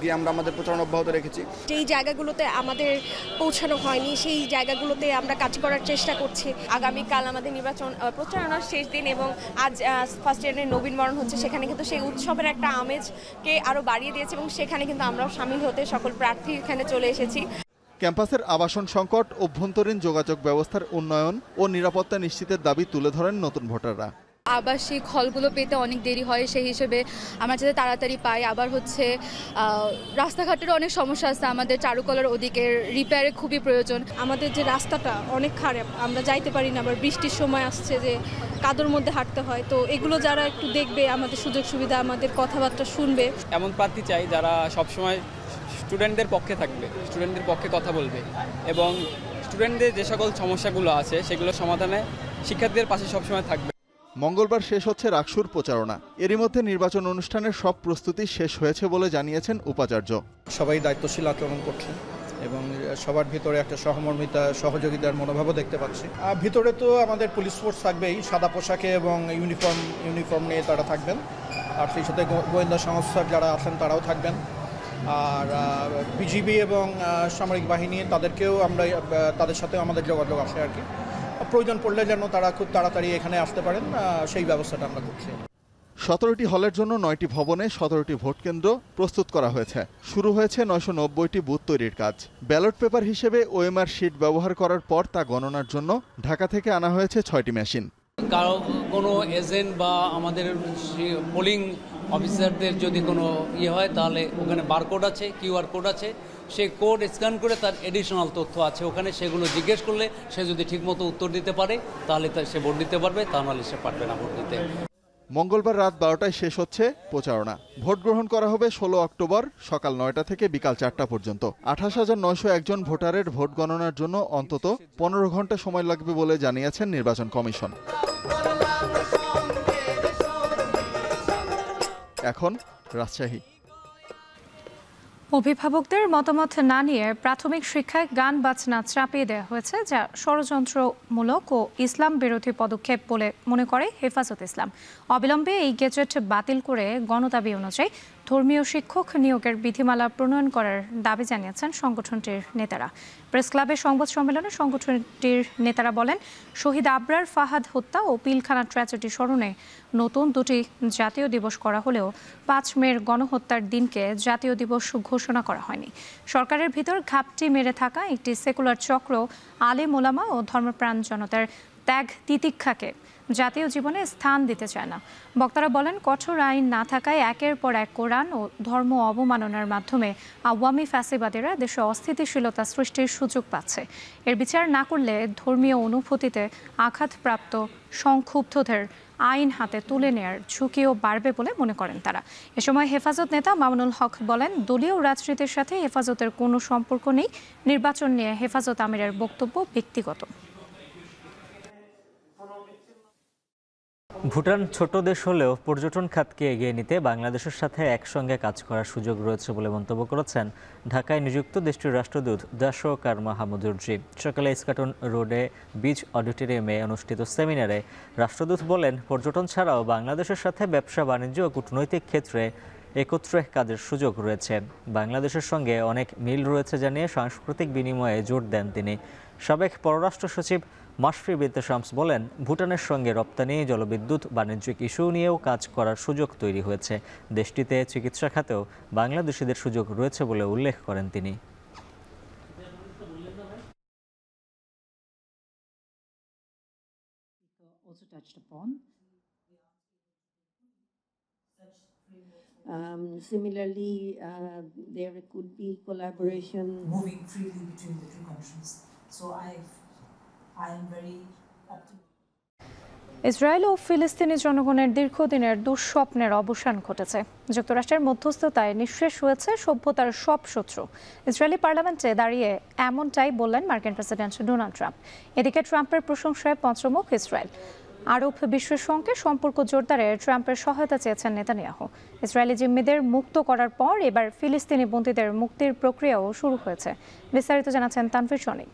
Speaker 9: গিয়ে আমরা আমাদের প্রচারণা অব্যাহত রেখেছি।
Speaker 10: যেই জায়গাগুলোতে আমাদের পৌঁছানো হয়নি সেই জায়গাগুলোতে আমরা কাজ করার চেষ্টা করছি। আগামীকাল আমাদের নির্বাচন প্রচারণার শেষ দিন এবং আজ ফার্স্ট ইয়ারের নবীনবরণ হচ্ছে, সেখানে কিন্তু সেই উৎসবের একটা আমেজকে আরও বাড়িয়ে দিয়েছে এবং সেখানে কিন্তু আমরাও সামিল হতে সকল প্রার্থী এখানে চলে এসেছি।
Speaker 8: ক্যাম্পাসের আবাসন সংকট, অভ্যন্তরীণ যোগাযোগ ব্যবস্থার উন্নয়ন ও নিরাপত্তা নিশ্চিতের দাবি তুলে ধরেন নতুন ভোটাররা।
Speaker 11: আবাসিক হলগুলো পেতে অনেক দেরি হয়, সেই হিসেবে আমরা যাতে তাড়াতাড়ি পাই। আবার হচ্ছে রাস্তাঘাটেরও অনেক সমস্যা আছে, আমাদের চারুকলার ওদিকে রিপেয়ারে খুবই প্রয়োজন।
Speaker 10: আমাদের যে রাস্তাটা অনেক খারাপ, আমরা যাইতে পারি না, আবার বৃষ্টির সময় আসছে যে কাদর মধ্যে হাঁটতে হয়। তো এগুলো যারা একটু দেখবে, আমাদের সুযোগ সুবিধা, আমাদের কথাবার্তা শুনবে।
Speaker 27: এমন প্রার্থী চাই যারা সবসময় স্টুডেন্টদের পক্ষে থাকবে, স্টুডেন্টদের পক্ষে কথা বলবে এবং স্টুডেন্টদের যে সকল সমস্যাগুলো আছে সেগুলো সমাধানে শিক্ষার্থীদের পাশে সবসময় থাকবে।
Speaker 8: মঙ্গলবার শেষ হচ্ছে রাকসুর প্রচারণা। এরই মধ্যে নির্বাচন অনুষ্ঠানের সব প্রস্তুতি শেষ হয়েছে বলে জানিয়েছেন উপাচার্য।
Speaker 28: সবাই দায়িত্বশীল আচরণ করছেন এবং সবার ভিতরে একটা সহমর্মিতা, সহযোগিতার মনোভাবও দেখতে পাচ্ছি। ভিতরে তো আমাদের পুলিশ ফোর্স থাকবেই, সাদা পোশাকে এবং ইউনিফর্ম নিয়ে তারা থাকবেন। আর সেই সাথে গোয়েন্দা সংস্থার যারা আছেন তারাও থাকবেন। আর বিজিবি এবং সামরিক বাহিনী তাদেরকেও আমরা, তাদের সাথেও আমাদের যোগাযোগ আছে আর কি। প্রয়োজন পড়লে যেন তারা খুব তাড়াতাড়ি এখানে আসতে পারেন, সেই ব্যবস্থাটা আমরা করছি।
Speaker 8: 17টি হলের জন্য 9টি ভবনে 17টি ভোট কেন্দ্র প্রস্তুত করা হয়েছে। শুরু হয়েছে 990টি বুথ তৈরির কাজ। ব্যালট পেপার হিসেবে ওএমআর শিট ব্যবহার করার পর তা গণনার জন্য ঢাকা থেকে আনা হয়েছে 6টি মেশিন।
Speaker 29: কোনো এজেন্ট বা আমাদের পোলিং অফিসারদের যদি কোনো হয় তাহলে ওখানে বারকোড আছে, কিউআর কোড আছে, সেই কোড স্ক্যান করে তার এডিশনাল তথ্য আছে ওখানে, সেগুলো জিজ্ঞেস করলে সে যদি ঠিকমতো উত্তর দিতে পারে তাহলে সে ভোট দিতে পারবে, তা নাহলে সে পারবে না ভোট দিতে।
Speaker 8: মঙ্গলবার রাত 12টায় শেষ হচ্ছে প্রচারণা। ভোট গ্রহণ করা হবে 16 অক্টোবর সকাল 9টা থেকে বিকাল 4টা পর্যন্ত। 28,901 জন ভোটারের ভোট গণনার জন্য অন্তত 15 ঘন্টা সময় লাগবে বলে জানিয়েছেন নির্বাচন কমিশন। এখন রাজশাহী।
Speaker 2: অভিভাবকদের মতামত না নিয়ে প্রাথমিক শিক্ষায় গান বাজনা চাপিয়ে দেওয়া হয়েছে, যা ষড়যন্ত্রমূলক ও ইসলাম বিরোধী পদক্ষেপ বলে মনে করে হেফাজত ইসলাম। অবিলম্বে এই গেজেট বাতিল করে গণদাবি অনুযায়ী ধর্মীয় শিক্ষক নিয়োগের বিধিমালা প্রণয়ন করার দাবি জানিয়েছেন সংগঠনটির নেতারা। প্রেস ক্লাবে সংবাদ সম্মেলনে সংগঠনটির নেতারা বলেন, শহীদ আবরার ফাহাদ হত্যা ও পিলখানা ট্র্যাজেডি স্মরণে নতুন দুটি জাতীয় দিবস করা হলেও 5 মের গণহত্যার দিনকে জাতীয় দিবস ঘোষণা করা হয়নি। সরকারের ভিতর ঘাপটি মেরে থাকা একটি সেকুলার চক্র আলেম ওলামা ও ধর্মপ্রাণ জনতার ত্যাগ তিতিক্ষাকে জাতীয় জীবনে স্থান দিতে চায় না। বক্তারা বলেন, কঠোর আইন না থাকায় একের পর এক কোরআন ও ধর্ম অবমাননার মাধ্যমে আওয়ামী ফ্যাসিবাদীরা দেশে অস্থিতিশীলতা সৃষ্টির সুযোগ পাচ্ছে। এর বিচার না করলে ধর্মীয় অনুভূতিতে আঘাতপ্রাপ্ত সংক্ষুব্ধদের আইন হাতে তুলে নেয়ার ঝুঁকিও বাড়বে বলে মনে করেন তারা। এ সময় হেফাজত নেতা মামুনুল হক বলেন, দলীয় রাজনীতির সাথে হেফাজতের কোনো সম্পর্ক নেই। নির্বাচন নিয়ে হেফাজত আমিরের বক্তব্য ব্যক্তিগত।
Speaker 1: ভুটান ছোট দেশ হলেও পর্যটন খাতকে এগিয়ে নিতে বাংলাদেশের সাথে একসঙ্গে কাজ করার সুযোগ রয়েছে বলে মন্তব্য করেছেন ঢাকায় নিযুক্ত দেশটির রাষ্ট্রদূত দাশো কারমা হামুদুরজি। সকালে ইস্কাটন রোডে বিচ অডিটোরিয়ামে অনুষ্ঠিত সেমিনারে রাষ্ট্রদূত বলেন, পর্যটন ছাড়াও বাংলাদেশের সাথে ব্যবসা বাণিজ্য ও কূটনৈতিক ক্ষেত্রে একত্রে কাজের সুযোগ রয়েছে। বাংলাদেশের সঙ্গে অনেক মিল রয়েছে জানিয়ে সাংস্কৃতিক বিনিময়ে জোর দেন তিনি। সাবেক পররাষ্ট্র সচিব মাশফি বিনতে শামস বলেন, ভুটানের সঙ্গে রপ্তানি, জলবিদ্যুৎ, বাণিজ্যিক ইস্যু নিয়েও কাজ করার সুযোগ তৈরি হয়েছে। দেশটিতে চিকিৎসা খাতেও বাংলাদেশিদের সুযোগ রয়েছে বলে উল্লেখ করেন তিনি।
Speaker 12: Similarly, there could be collaboration
Speaker 13: moving freely between the two countries. So I am very optimistic.
Speaker 2: Israel ও ফিলিস্তিনি জনগণের দীর্ঘদিনের দুঃস্বপ্নের অবসান ঘটেছে। যুক্তরাষ্ট্রের মধ্যস্থতায় নিঃশেষ হয়েছে সভ্যতার সব শত্রু। ইসরায়েলি পার্লামেন্টে দাঁড়িয়ে এমনটাই বললেন মার্কিন প্রেসিডেন্ট ডোনাল্ড ট্রাম্প। এদিকে ট্রাম্পের প্রশংসায় পঞ্চমুখ ইসরায়েল। আরব বিশ্বের সঙ্গে সম্পর্ক জোরদারে ট্রাম্পের সহায়তা চেয়েছেন নেতানিয়াহু। ইসরায়েলি জিম্মিদের মুক্ত করার পর এবার ফিলিস্তিনি বন্দীদের মুক্তির প্রক্রিয়াও শুরু হয়েছে। বিস্তারিত জানাচ্ছেন তানভীর সনি।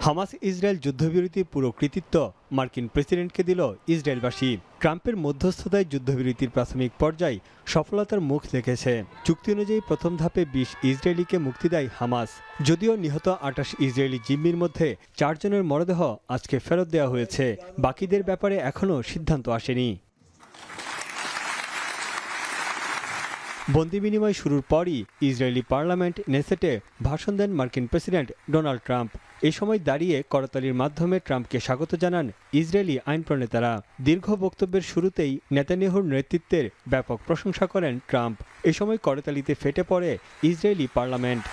Speaker 14: হামাস ইসরায়েল যুদ্ধবিরতির পুরো কৃতিত্ব মার্কিন প্রেসিডেন্টকে দিল ইসরায়েলবাসী। ট্রাম্পের মধ্যস্থতায় যুদ্ধবিরতির প্রাথমিক পর্যায়ে সফলতার মুখ দেখেছে। চুক্তি অনুযায়ী প্রথম ধাপে 20 ইসরায়েলিকে মুক্তি দেয় হামাস। যদিও নিহত 28 ইসরায়েলি জিম্মির মধ্যে 4 জনের মরদেহ আজকে ফেরত দেওয়া হয়েছে। বাকিদের ব্যাপারে এখনও সিদ্ধান্ত আসেনি। বন্দি বিনিময় শুরুর পরই ইসরায়েলি পার্লামেন্ট নেসেটে ভাষণ দেন মার্কিন প্রেসিডেন্ট ডোনাল্ড ট্রাম্প। এ সময় দাঁড়িয়ে করতালির মাধ্যমে ট্রাম্পকে স্বাগত জানান ইসরায়েলি আইন প্রণেতারা। দীর্ঘ বক্তব্যের শুরুতেই নেতানিয়াহুর নেতৃত্বের ব্যাপক প্রশংসা করেন ট্রাম্প। এ সময় করতালিতে ফেটে পড়ে ইসরায়েলি পার্লামেন্ট।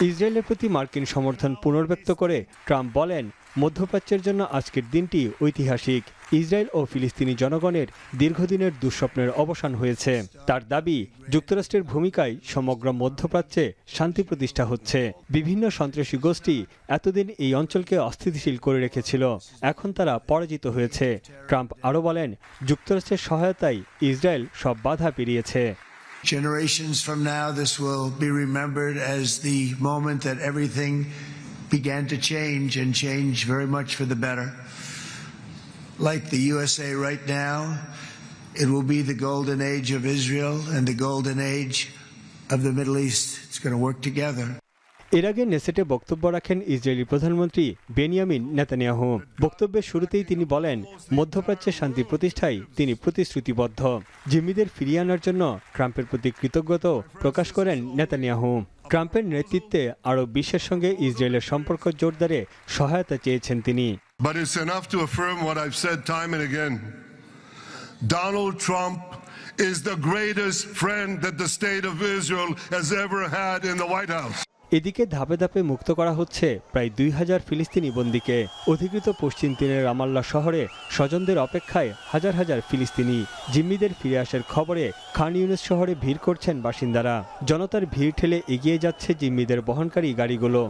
Speaker 14: ইসরায়েলের প্রতি মার্কিন সমর্থন পুনর্ব্যক্ত করে ট্রাম্প বলেন, মধ্যপ্রাচ্যের জন্য আজকের দিনটি ঐতিহাসিক। ইসরায়েল ও ফিলিস্তিনি জনগণের দীর্ঘদিনের দুঃস্বপ্নের অবসান হয়েছে। তার দাবি, যুক্তরাষ্ট্রের ভূমিকায় সমগ্র মধ্যপ্রাচ্যে শান্তি প্রতিষ্ঠা হচ্ছে। বিভিন্ন সন্ত্রাসী গোষ্ঠী এতদিন এই অঞ্চলকে অস্থিতিশীল করে রেখেছিল, এখন তারা পরাজিত হয়েছে। ট্রাম্প আরও বলেন, যুক্তরাষ্ট্রের সহায়তায় ইসরায়েল সব বাধা পেরিয়েছে।
Speaker 15: Generations from now, this will be remembered as the moment that everything began to change and change very much for the better. Like the USA right now, it will be the golden age of Israel and the golden age of the Middle East. It's going to work together.
Speaker 14: এর আগে নেসেটে বক্তব্য রাখেন Israeli প্রধানমন্ত্রী Benjamin Netanyahu. বক্তব্যের শুরুতেই তিনি বলেন, মধ্যপ্রাচ্যে শান্তি প্রতিষ্ঠায় তিনি প্রতিশ্রুতিবদ্ধ। জিম্মিদের ফিরিয়ে আনার জন্য ট্রাম্পের প্রতি কৃতজ্ঞতা প্রকাশ করেন নেতানিয়াহু। ট্রাম্পের নেতৃত্বে আরব বিশ্বের সঙ্গে ইসরায়েলের সম্পর্ক জোরদারে সহায়তা চেয়েছেন তিনি।
Speaker 16: But it's enough to affirm what I've said time and again. Donald Trump is the greatest friend that the state of Israel has ever had in the White House.
Speaker 14: এদিকে ধাপে ধাপে মুক্ত করা হচ্ছে প্রায় 2000 ফিলিস্তিনি বন্দীকে। অধিকৃত পশ্চিম তীরের রামাল্লা শহরে স্বজনদের অপেক্ষায় হাজার হাজার ফিলিস্তিনি। জিম্মিদের ফিরে আসার খবরে খান ইউনিস শহরে ভিড় করছেন বাসিন্দারা। জনতার ভিড় ঠেলে এগিয়ে যাচ্ছে জিম্মিদের বহনকারী গাড়িগুলো।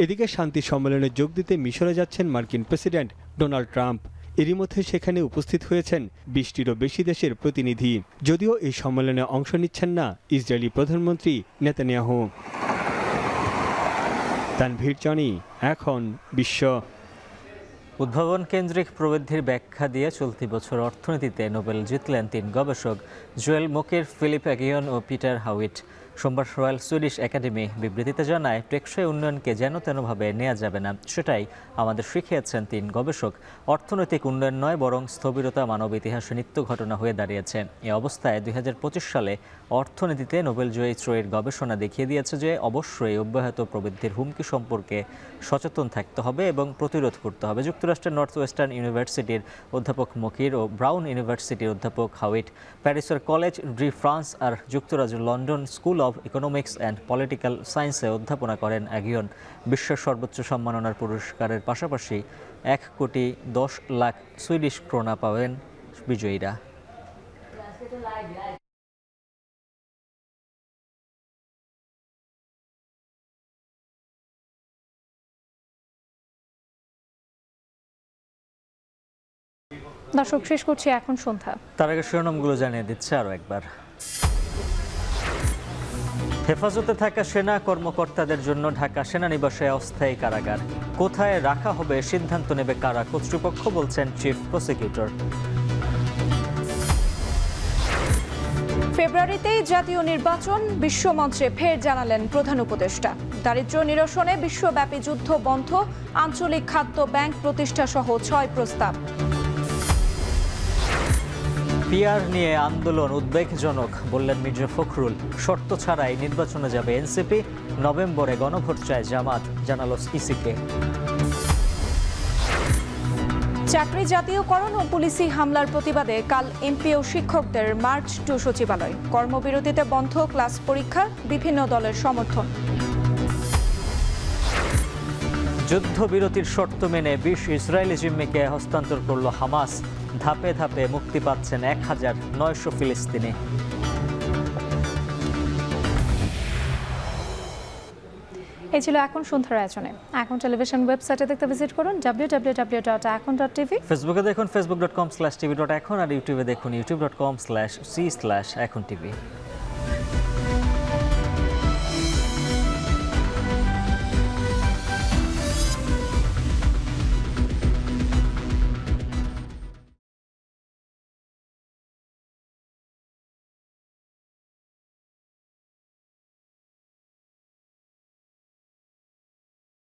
Speaker 14: এদিকে শান্তি সম্মেলনে যোগ দিতে মিশরে যাচ্ছেন মার্কিন প্রেসিডেন্ট ডোনাল্ড ট্রাম্প। এরই মধ্যে সেখানে উপস্থিত হয়েছেন 20টিরও বেশি দেশের প্রতিনিধি। যদিও এই সম্মেলনে অংশ নিচ্ছেন না ইসরায়েলি প্রধানমন্ত্রী নেতানিয়াহু। তানভীর জনি, এখন বিশ্ব।
Speaker 1: উদ্ভাবন কেন্দ্রিক প্রবৃদ্ধির ব্যাখ্যা দিয়ে চলতি বছর অর্থনীতিতে নোবেল জিতলেন 3 গবেষক, জোয়েল মোকির, ফিলিপ অ্যাগিয়ন ও পিটার হাউইট। সোমবার রয়্যাল সুইডিশ একাডেমি বিবৃতিতে জানায়, টেকসই উন্নয়নকে যেন তেনভাবে নেওয়া যাবে না, সেটাই আমাদের শিখিয়েছেন 3 গবেষক। অর্থনৈতিক উন্নয়ন নয়, বরং স্থবিরতা মানব ইতিহাসে নিত্য ঘটনা হয়ে দাঁড়িয়েছে। এ অবস্থায় 2025 সালে অর্থনীতিতে নোবেলজয়ী ত্রয়ীর গবেষণা দেখিয়ে দিয়েছে যে অবশ্যই অব্যাহত প্রবৃদ্ধির হুমকি সম্পর্কে সচেতন থাকতে হবে এবং প্রতিরোধ করতে হবে। যুক্তরাষ্ট্রের নর্থ ওয়েস্টার্ন ইউনিভার্সিটির অধ্যাপক মকির ও ব্রাউন ইউনিভার্সিটির অধ্যাপক হাউইট, প্যারিসের কলেজ ডি ফ্রান্স আর যুক্তরাজ্যের London school of economics and political সায়েন্সে অধ্যাপনা করেন অ্যাগিয়ন। বিশ্বের সর্বোচ্চ সম্মাননার পুরস্কারের পাশাপাশি 1,10,00,000 সুইডিশ ক্রোনা পাবেন বিজয়ীরা।
Speaker 2: দর্শক, শেষ করছি এখন সন্ধ্যা।
Speaker 1: তার আগে শিরোনামগুলো জানিয়ে দিচ্ছে আরও একবার। হেফাজতে থাকা সেনা কর্মকর্তাদের জন্য ঢাকা সেনানিবাসে অস্থায়ী কারাগার। কোথায় রাখা হবে সিদ্ধান্ত নেবে কারা কর্তৃপক্ষ, বলছেন চিফ প্রসিকিউটর।
Speaker 2: ফেব্রুয়ারিতেই জাতীয় নির্বাচন, বিশ্বমঞ্চে ফের জানালেন প্রধান উপদেষ্টা। দারিদ্র্য নিরসনে বিশ্বব্যাপী যুদ্ধ বন্ধ, আঞ্চলিক খাদ্য ব্যাংক প্রতিষ্ঠা সহ 6 প্রস্তাব।
Speaker 1: পিআর নিয়ে আন্দোলন উদ্বেগজনক, বললেন মির্জা ফখরুল। শর্ত ছাড়াই নির্বাচনে যাবে এনসিপি, নভেম্বরে গণভোট চায় জামাত, জানালো ইসিকে।
Speaker 2: চাকরি জাতীয়করণ ও পুলিশি হামলার প্রতিবাদে কাল এমপি ও শিক্ষকদের মার্চ টু সচিবালয়। কর্মবিরতিতে বন্ধ ক্লাস পরীক্ষা, বিভিন্ন দলের সমর্থন।
Speaker 1: যুদ্ধবিরতির শর্ত মেনে 20 ইসরায়েলি জিম্মিকে হস্তান্তর করল হামাস। ধাপে ধাপে মুক্তি পাচ্ছেন 1900 ফিলিস্তিনি।
Speaker 2: এই ছিল এখন সন্ধ্যার আয়োজনে। এখন টেলিভিশন ওয়েবসাইটে দেখতে ভিজিট করুন www.ekon.tv।
Speaker 1: ফেসবুকে দেখুন facebook.com/tv.ekon আর ইউটিউবে দেখুন youtube.com/c/ekontv।